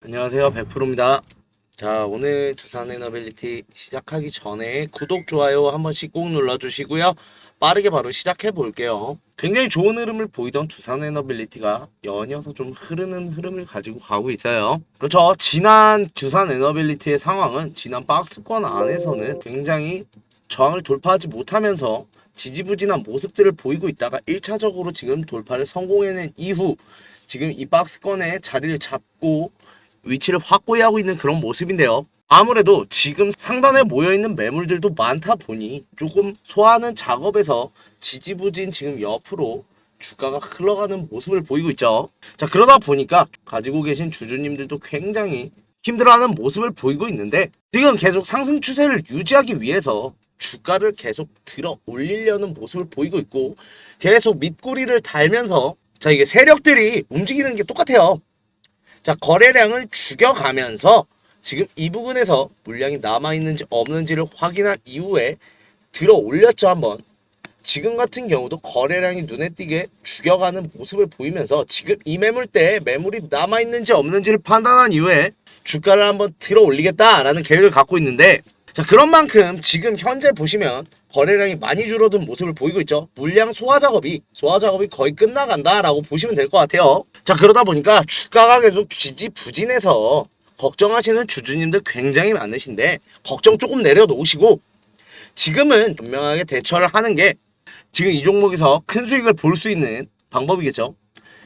안녕하세요, 100%입니다. 자, 오늘 두산 에너빌리티 시작하기 전에 구독, 좋아요 한 번씩 꼭 눌러주시고요. 빠르게 바로 시작해 볼게요. 굉장히 좋은 흐름을 보이던 두산 에너빌리티가 연이어서 좀 흐르는 흐름을 가지고 가고 있어요. 그렇죠. 지난 두산 에너빌리티의 상황은 지난 박스권 안에서는 굉장히 저항을 돌파하지 못하면서 지지부진한 모습들을 보이고 있다가 1차적으로 지금 돌파를 성공해낸 이후 지금 이 박스권에 자리를 잡고 위치를 확고히 하고 있는 그런 모습인데요. 아무래도 지금 상단에 모여있는 매물들도 많다 보니 조금 소화하는 작업에서 지지부진 지금 옆으로 주가가 흘러가는 모습을 보이고 있죠. 자, 그러다 보니까 가지고 계신 주주님들도 굉장히 힘들어하는 모습을 보이고 있는데 지금 계속 상승 추세를 유지하기 위해서 주가를 계속 들어 올리려는 모습을 보이고 있고 계속 밑꼬리를 달면서 자, 이게 세력들이 움직이는 게 똑같아요. 자, 거래량을 죽여가면서 지금 이 부분에서 물량이 남아있는지 없는지를 확인한 이후에 들어 올렸죠, 한번. 지금 같은 경우도 거래량이 눈에 띄게 죽여가는 모습을 보이면서 지금 이 매물대에 매물이 남아있는지 없는지를 판단한 이후에 주가를 한번 들어 올리겠다라는 계획을 갖고 있는데, 자, 그런 만큼 지금 현재 보시면 거래량이 많이 줄어든 모습을 보이고 있죠. 물량 소화 작업이 거의 끝나간다라고 보시면 될 것 같아요. 자, 그러다 보니까 주가가 계속 지지부진해서 걱정하시는 주주님들 굉장히 많으신데 걱정 조금 내려놓으시고 지금은 분명하게 대처를 하는 게 지금 이 종목에서 큰 수익을 볼 수 있는 방법이겠죠.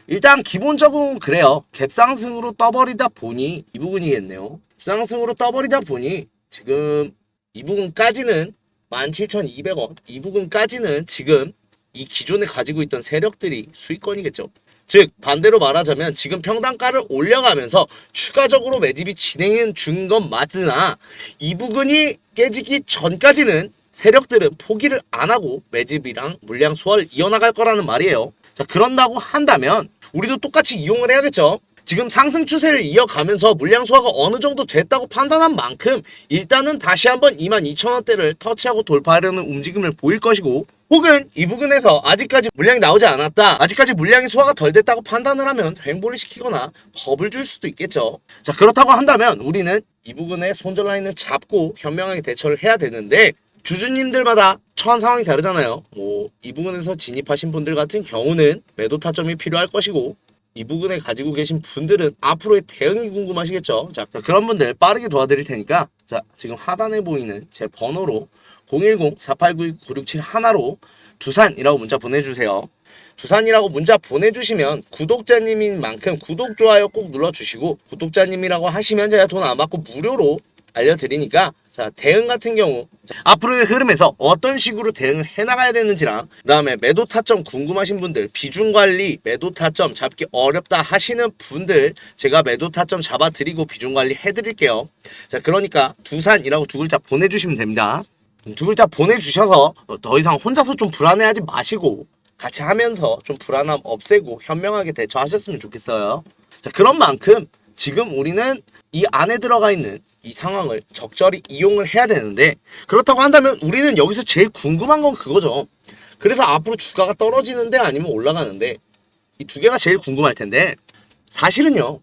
일단 기본적으로 그래요. 갭상승으로 떠버리다 보니 이 부분이겠네요. 갭상승으로 떠버리다 보니 지금 이 부분까지는 17,200원 이 부분까지는 지금 이 기존에 가지고 있던 세력들이 수익권이겠죠. 즉 반대로 말하자면 지금 평단가를 올려가면서 추가적으로 매집이 진행 중 건 맞으나 이 부분이 깨지기 전까지는 세력들은 포기를 안 하고 매집이랑 물량 소화를 이어나갈 거라는 말이에요. 자, 그런다고 한다면 우리도 똑같이 이용을 해야겠죠. 지금 상승 추세를 이어가면서 물량 소화가 어느 정도 됐다고 판단한 만큼 일단은 다시 한번 22,000원대를 터치하고 돌파하려는 움직임을 보일 것이고, 혹은 이 부분에서 아직까지 물량이 나오지 않았다, 아직까지 물량이 소화가 덜 됐다고 판단을 하면 횡보를 시키거나 겁을 줄 수도 있겠죠. 자, 그렇다고 한다면 우리는 이 부분에 손절 라인을 잡고 현명하게 대처를 해야 되는데 주주님들마다 처한 상황이 다르잖아요. 이 부분에서 진입하신 분들 같은 경우는 매도 타점이 필요할 것이고, 이 부분에 가지고 계신 분들은 앞으로의 대응이 궁금하시겠죠. 자, 그런 분들 빠르게 도와드릴 테니까 자, 지금 하단에 보이는 제 번호로 010-4892-9671로 두산이라고 문자 보내주세요. 두산이라고 문자 보내주시면 구독자님인 만큼 구독, 좋아요 꼭 눌러주시고, 구독자님이라고 하시면 제가 돈 안 받고 무료로 알려드리니까 자, 대응 같은 경우 앞으로의 흐름에서 어떤 식으로 대응을 해나가야 되는지랑, 그 다음에 매도 타점 궁금하신 분들, 비중관리 매도 타점 잡기 어렵다 하시는 분들 제가 매도 타점 잡아드리고 비중관리 해드릴게요. 자, 그러니까 두산이라고 두 글자 보내주시면 됩니다. 두 글자 보내주셔서 더 이상 혼자서 좀 불안해하지 마시고 같이 하면서 좀 불안함 없애고 현명하게 대처하셨으면 좋겠어요. 자, 그런 만큼 지금 우리는 이 안에 들어가 있는 이 상황을 적절히 이용을 해야 되는데, 그렇다고 한다면 우리는 여기서 제일 궁금한 건 그거죠. 그래서 앞으로 주가가 떨어지는데 아니면 올라가는데, 이 두 개가 제일 궁금할 텐데 사실은요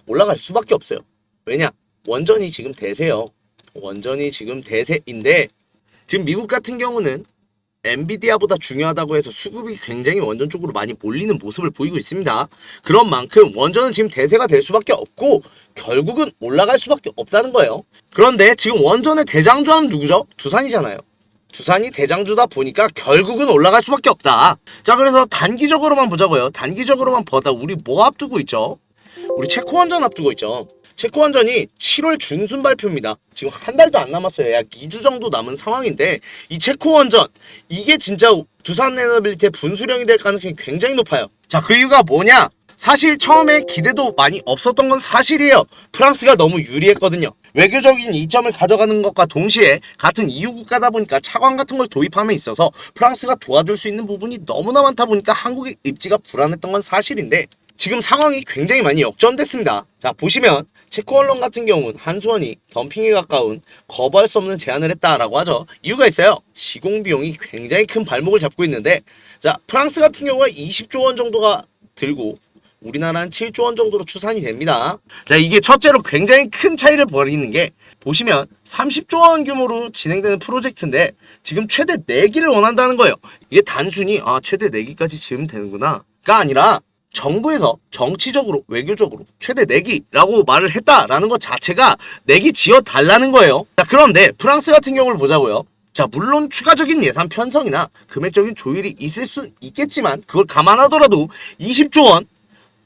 올라갈 수밖에 없어요. 왜냐? 원전이 지금 대세요. 원전이 지금 대세인데 지금 미국 같은 경우는 엔비디아보다 중요하다고 해서 수급이 굉장히 원전 쪽으로 많이 몰리는 모습을 보이고 있습니다. 그런 만큼 원전은 지금 대세가 될 수밖에 없고 결국은 올라갈 수밖에 없다는 거예요. 그런데 지금 원전의 대장주는 누구죠? 두산이잖아요. 두산이 대장주다 보니까 결국은 올라갈 수밖에 없다. 자, 그래서 단기적으로만 보자고요. 단기적으로만 보다 우리 뭐 앞두고 있죠? 우리 체코원전 앞두고 있죠. 체코원전이 7월 중순 발표입니다. 지금 한 달도 안 남았어요. 약 2주 정도 남은 상황인데 이 체코원전 이게 진짜 두산 에너빌리티의 분수령이 될 가능성이 굉장히 높아요. 자, 그 이유가 뭐냐? 사실 처음에 기대도 많이 없었던 건 사실이에요. 프랑스가 너무 유리했거든요. 외교적인 이점을 가져가는 것과 동시에 같은 EU 국가다 보니까 차관 같은 걸 도입함에 있어서 프랑스가 도와줄 수 있는 부분이 너무나 많다 보니까 한국의 입지가 불안했던 건 사실인데 지금 상황이 굉장히 많이 역전됐습니다. 자, 보시면 체코 언론 같은 경우는 한수원이 덤핑에 가까운 거부할 수 없는 제안을 했다라고 하죠. 이유가 있어요. 시공 비용이 굉장히 큰 발목을 잡고 있는데, 자, 프랑스 같은 경우가 20조 원 정도가 들고 우리나라는 7조 원 정도로 추산이 됩니다. 자, 이게 첫째로 굉장히 큰 차이를 벌이는 게 보시면 30조 원 규모로 진행되는 프로젝트인데 지금 최대 4기를 원한다는 거예요. 이게 단순히 최대 4기까지 지으면 되는구나가 아니라 정부에서 정치적으로 외교적으로 최대 4기라고 말을 했다라는 것 자체가 4기 지어달라는 거예요. 자, 그런데 프랑스 같은 경우를 보자고요. 자, 물론 추가적인 예산 편성이나 금액적인 조율이 있을 수 있겠지만 그걸 감안하더라도 20조 원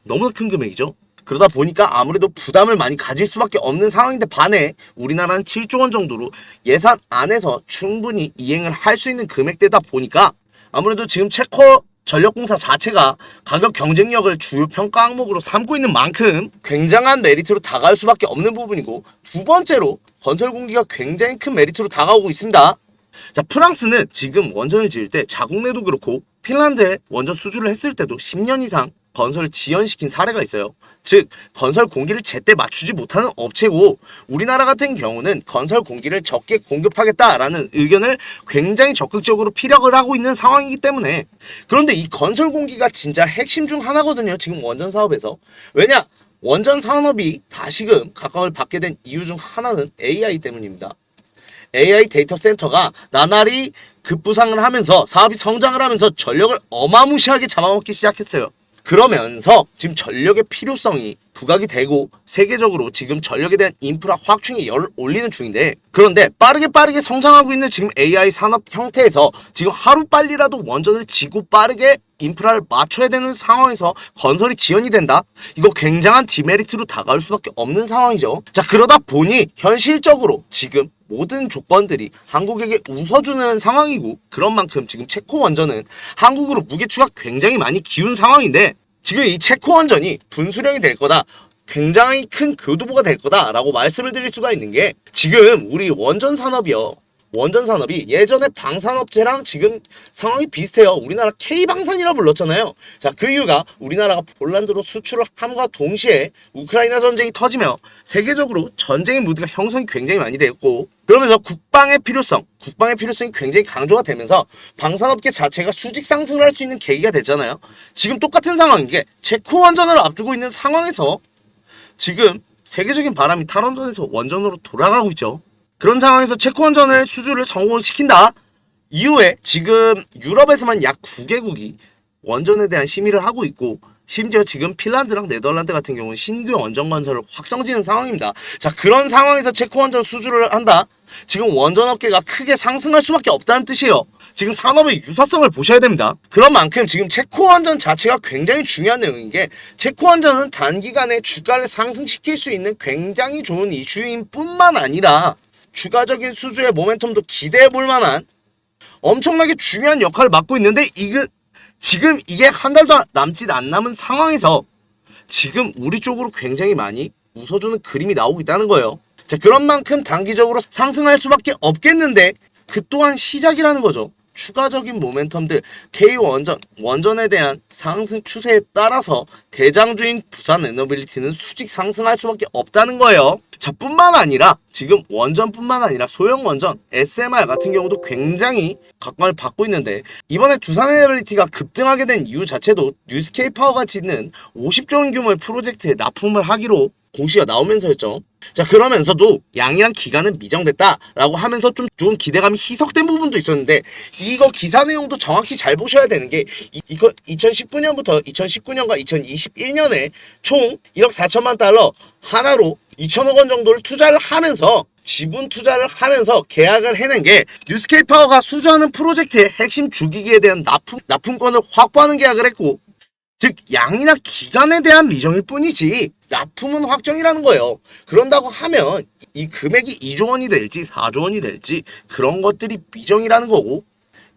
너무나 큰 금액이죠. 그러다 보니까 아무래도 부담을 많이 가질 수밖에 없는 상황인데 반해 우리나라는 7조 원 정도로 예산 안에서 충분히 이행을 할 수 있는 금액대다 보니까 아무래도 지금 체코 전력공사 자체가 가격 경쟁력을 주요 평가 항목으로 삼고 있는 만큼 굉장한 메리트로 다가올 수밖에 없는 부분이고, 두 번째로 건설 공기가 굉장히 큰 메리트로 다가오고 있습니다. 자, 프랑스는 지금 원전을 지을 때 자국 내도 그렇고 핀란드에 원전 수주를 했을 때도 10년 이상 건설을 지연시킨 사례가 있어요. 즉 건설 공기를 제때 맞추지 못하는 업체고, 우리나라 같은 경우는 건설 공기를 적게 공급하겠다라는 의견을 굉장히 적극적으로 피력을 하고 있는 상황이기 때문에. 그런데 이 건설 공기가 진짜 핵심 중 하나거든요, 지금 원전 사업에서. 왜냐? 원전 산업이 다시금 각광을 받게 된 이유 중 하나는 AI 때문입니다. AI 데이터 센터가 나날이 급부상을 하면서 사업이 성장을 하면서 전력을 어마무시하게 잡아먹기 시작했어요. 그러면서 지금 전력의 필요성이 부각이 되고 세계적으로 지금 전력에 대한 인프라 확충에 열을 올리는 중인데, 그런데 빠르게 성장하고 있는 지금 AI 산업 형태에서 지금 하루빨리라도 원전을 지고 빠르게 인프라를 맞춰야 되는 상황에서 건설이 지연이 된다? 이거 굉장한 디메리트로 다가올 수밖에 없는 상황이죠. 자, 그러다 보니 현실적으로 지금 모든 조건들이 한국에게 웃어주는 상황이고, 그런 만큼 지금 체코 원전은 한국으로 무게추가 굉장히 많이 기운 상황인데, 지금 이 체코 원전이 분수령이 될 거다, 굉장히 큰 교두보가 될 거다라고 말씀을 드릴 수가 있는 게, 지금 우리 원전 산업이요, 원전 산업이 예전에 방산업체랑 지금 상황이 비슷해요. 우리나라 K방산이라 불렀잖아요. 자, 그 이유가 우리나라가 폴란드로 수출을 함과 동시에 우크라이나 전쟁이 터지며 세계적으로 전쟁의 무드가 형성이 굉장히 많이 되었고, 그러면서 국방의 필요성이 굉장히 강조가 되면서 방산업계 자체가 수직 상승을 할 수 있는 계기가 됐잖아요. 지금 똑같은 상황인 게 체코 원전을 앞두고 있는 상황에서 지금 세계적인 바람이 탈원전에서 원전으로 돌아가고 있죠. 그런 상황에서 체코 원전을 수주를 성공시킨다 이후에 지금 유럽에서만 약 9개국이 원전에 대한 심의를 하고 있고, 심지어 지금 핀란드랑 네덜란드 같은 경우는 신규 원전 건설을 확정지는 상황입니다. 자, 그런 상황에서 체코 원전 수주를 한다? 지금 원전업계가 크게 상승할 수밖에 없다는 뜻이에요. 지금 산업의 유사성을 보셔야 됩니다. 그런 만큼 지금 체코 원전 자체가 굉장히 중요한 내용인 게, 체코 원전은 단기간에 주가를 상승시킬 수 있는 굉장히 좋은 이슈인 뿐만 아니라 추가적인 수주의 모멘텀도 기대해 볼 만한 엄청나게 중요한 역할을 맡고 있는데, 지금 이게 한 달도 남짓 안 남은 상황에서 지금 우리 쪽으로 굉장히 많이 웃어주는 그림이 나오고 있다는 거예요. 자, 그런 만큼 단기적으로 상승할 수밖에 없겠는데, 그 또한 시작이라는 거죠. 추가적인 모멘텀들, 원전에 대한 상승 추세에 따라서 대장주인 부산 에너빌리티는 수직 상승할 수밖에 없다는 거예요. 자, 뿐만 아니라 지금 원전뿐만 아니라 소형 원전 SMR 같은 경우도 굉장히 각광을 받고 있는데, 이번에 두산 에너빌리티가 급등하게 된 이유 자체도 뉴스케이 파워가 짓는 50조 원 규모의 프로젝트에 납품을 하기로 공시가 나오면서였죠. 자, 그러면서도 양이랑 기간은 미정됐다라고 하면서 좀 기대감이 희석된 부분도 있었는데, 이거 기사 내용도 정확히 잘 보셔야 되는 게, 이거 2019년부터 2019년과 2021년에 총 1억 4천만 달러 하나로 2천억 원 정도를 투자를 하면서, 지분 투자를 하면서 계약을 해낸 게, 뉴스케이 파워가 수주하는 프로젝트의 핵심 주기기에 대한 납품권을 확보하는 계약을 했고, 즉 양이나 기간에 대한 미정일 뿐이지 납품은 확정이라는 거예요. 그런다고 하면 이 금액이 2조 원이 될지 4조 원이 될지 그런 것들이 미정이라는 거고,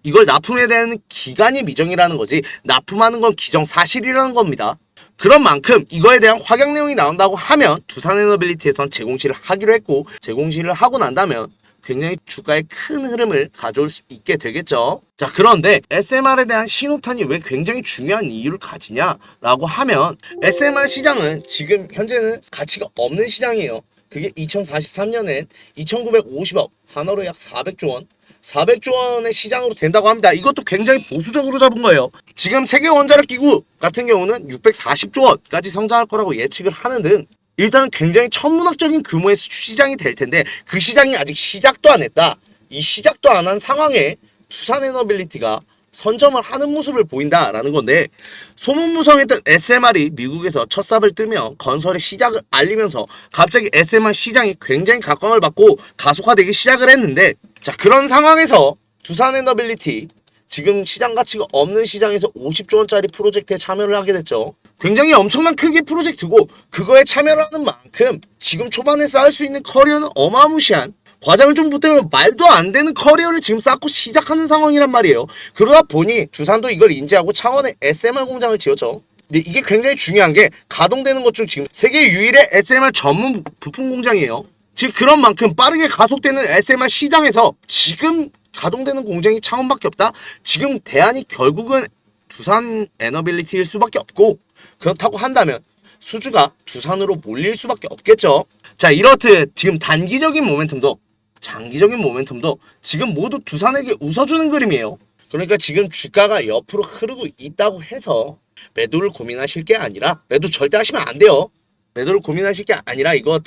이걸 납품에 대한 기간이 미정이라는 거지 납품하는 건 기정사실이라는 겁니다. 그런 만큼 이거에 대한 확약 내용이 나온다고 하면 두산에너빌리티에선 재공시를 하기로 했고, 재공시를 하고 난다면 굉장히 주가에 큰 흐름을 가져올 수 있게 되겠죠. 자, 그런데 SMR에 대한 신호탄이 왜 굉장히 중요한 이유를 가지냐라고 하면, SMR 시장은 지금 현재는 가치가 없는 시장이에요. 그게 2043년엔 2950억, 한화로 약 400조 원, 400조 원의 시장으로 된다고 합니다. 이것도 굉장히 보수적으로 잡은 거예요. 지금 세계원자력기구 같은 경우는 640조 원까지 성장할 거라고 예측을 하는 등 일단은 굉장히 천문학적인 규모의 시장이 될 텐데 그 시장이 아직 시작도 안 했다. 이 시작도 안 한 상황에 두산에너빌리티가 선점을 하는 모습을 보인다라는 건데, 소문무성했던 SMR이 미국에서 첫 삽을 뜨며 건설의 시작을 알리면서 갑자기 SMR 시장이 굉장히 각광을 받고 가속화되기 시작을 했는데, 자, 그런 상황에서 두산에너빌리티 지금 시장 가치가 없는 시장에서 50조 원짜리 프로젝트에 참여를 하게 됐죠. 굉장히 엄청난 크기의 프로젝트고 그거에 참여를 하는 만큼 지금 초반에 쌓을 수 있는 커리어는 어마무시한, 과장을 좀 보태면 말도 안 되는 커리어를 지금 쌓고 시작하는 상황이란 말이에요. 그러다 보니 두산도 이걸 인지하고 창원에 SMR 공장을 지었죠. 근데 이게 굉장히 중요한 게 가동되는 것 중 지금 세계 유일의 SMR 전문 부품 공장이에요. 즉 그런 만큼 빠르게 가속되는 SMR 시장에서 지금 가동되는 공장이 창원밖에 없다? 지금 대안이 결국은 두산 에너빌리티일 수밖에 없고, 그렇다고 한다면 수주가 두산으로 몰릴 수밖에 없겠죠. 자, 이렇듯 지금 단기적인 모멘텀도 장기적인 모멘텀도 지금 모두 두산에게 웃어주는 그림이에요. 그러니까 지금 주가가 옆으로 흐르고 있다고 해서 매도를 고민하실 게 아니라, 매도 절대 하시면 안 돼요. 매도를 고민하실 게 아니라 이거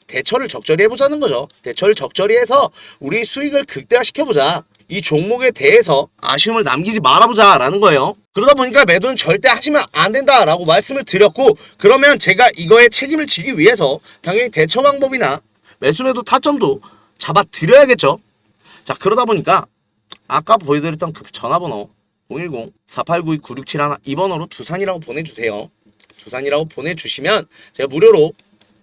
대처를 적절히 해보자는 거죠. 대처를 적절히 해서 우리 수익을 극대화시켜보자. 이 종목에 대해서 아쉬움을 남기지 말아보자 라는 거예요. 그러다 보니까 매도는 절대 하시면 안 된다라고 말씀을 드렸고, 그러면 제가 이거에 책임을 지기 위해서 당연히 대처 방법이나 매수매도 타점도 잡아드려야겠죠. 자, 그러다 보니까 아까 보여드렸던 그 전화번호 010-4892-9671 이 번호로 두산이라고 보내주세요. 두산이라고 보내주시면 제가 무료로,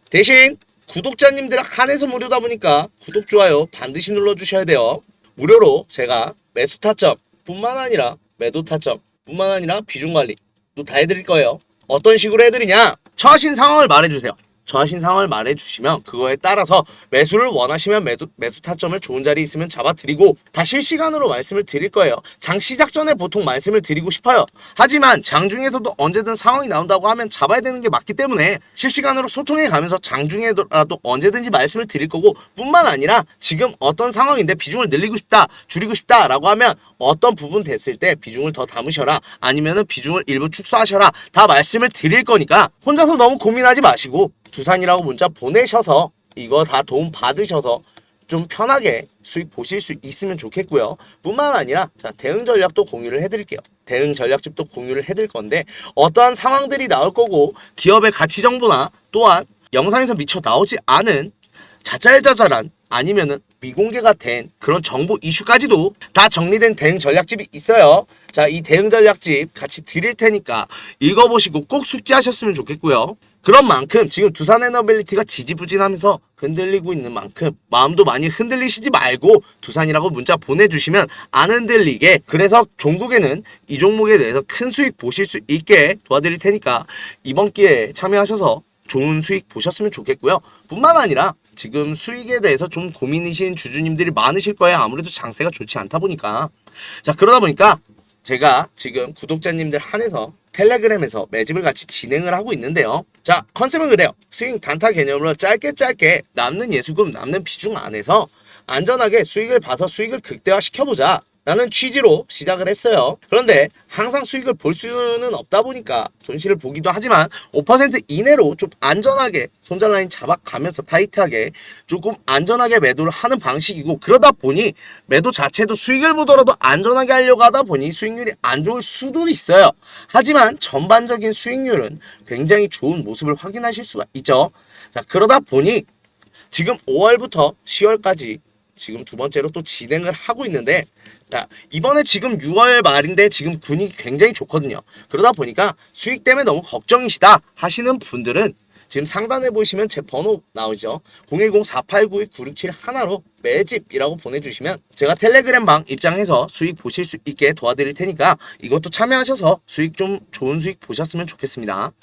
대신 구독자님들 한해서 무료다 보니까 구독, 좋아요 반드시 눌러주셔야 돼요. 무료로 제가 매수 타점 뿐만 아니라 매도 타점 뿐만 아니라 비중 관리도 다 해드릴 거예요. 어떤 식으로 해드리냐? 처하신 상황을 말해주세요. 처하신 상황을 말해주시면 그거에 따라서 매수를 원하시면 매수 타점을 좋은 자리에 있으면 잡아드리고, 다 실시간으로 말씀을 드릴 거예요. 장 시작 전에 보통 말씀을 드리고 싶어요. 하지만 장중에서도 언제든 상황이 나온다고 하면 잡아야 되는 게 맞기 때문에 실시간으로 소통해 가면서 장중에라도 언제든지 말씀을 드릴 거고, 뿐만 아니라 지금 어떤 상황인데 비중을 늘리고 싶다, 줄이고 싶다 라고 하면 어떤 부분 됐을 때 비중을 더 담으셔라, 아니면은 비중을 일부 축소하셔라, 다 말씀을 드릴 거니까 혼자서 너무 고민하지 마시고 두산이라고 문자 보내셔서 이거 다 도움 받으셔서 좀 편하게 수익 보실 수 있으면 좋겠고요. 뿐만 아니라 자, 대응 전략도 공유를 해드릴게요. 대응 전략집도 공유를 해드릴 건데, 어떠한 상황들이 나올 거고 기업의 가치 정보나 또한 영상에서 미처 나오지 않은 자잘자잘한 아니면은 미공개가 된 그런 정보 이슈까지도 다 정리된 대응 전략집이 있어요. 자, 이 대응 전략집 같이 드릴 테니까 읽어보시고 꼭 숙지하셨으면 좋겠고요. 그런 만큼 지금 두산에너빌리티가 지지부진하면서 흔들리고 있는 만큼 마음도 많이 흔들리시지 말고 두산이라고 문자 보내주시면 안 흔들리게, 그래서 종국에는 이 종목에 대해서 큰 수익 보실 수 있게 도와드릴 테니까 이번 기회에 참여하셔서 좋은 수익 보셨으면 좋겠고요. 뿐만 아니라 지금 수익에 대해서 좀 고민이신 주주님들이 많으실 거예요. 아무래도 장세가 좋지 않다 보니까. 자, 그러다 보니까 제가 지금 구독자님들 한해서 텔레그램에서 매집을 같이 진행을 하고 있는데요. 자, 컨셉은 그래요. 스윙 단타 개념으로 짧게 남는 예수금, 남는 비중 안에서 안전하게 수익을 봐서 수익을 극대화시켜보자 라는 취지로 시작을 했어요. 그런데 항상 수익을 볼 수는 없다 보니까 손실을 보기도 하지만 5% 이내로 좀 안전하게 손절 라인 잡아가면서 타이트하게 조금 안전하게 매도를 하는 방식이고, 그러다 보니 매도 자체도 수익을 보더라도 안전하게 하려고 하다 보니 수익률이 안 좋을 수도 있어요. 하지만 전반적인 수익률은 굉장히 좋은 모습을 확인하실 수가 있죠. 자, 그러다 보니 지금 5월부터 10월까지 지금 두 번째로 또 진행을 하고 있는데, 자, 이번에 지금 6월 말인데 지금 분위기 굉장히 좋거든요. 그러다 보니까 수익 때문에 너무 걱정이시다 하시는 분들은 지금 상단에 보시면 제 번호 나오죠. 010-4892-9671로 매집이라고 보내주시면 제가 텔레그램 방 입장해서 수익 보실 수 있게 도와드릴 테니까 이것도 참여하셔서 수익 좀 좋은 수익 보셨으면 좋겠습니다.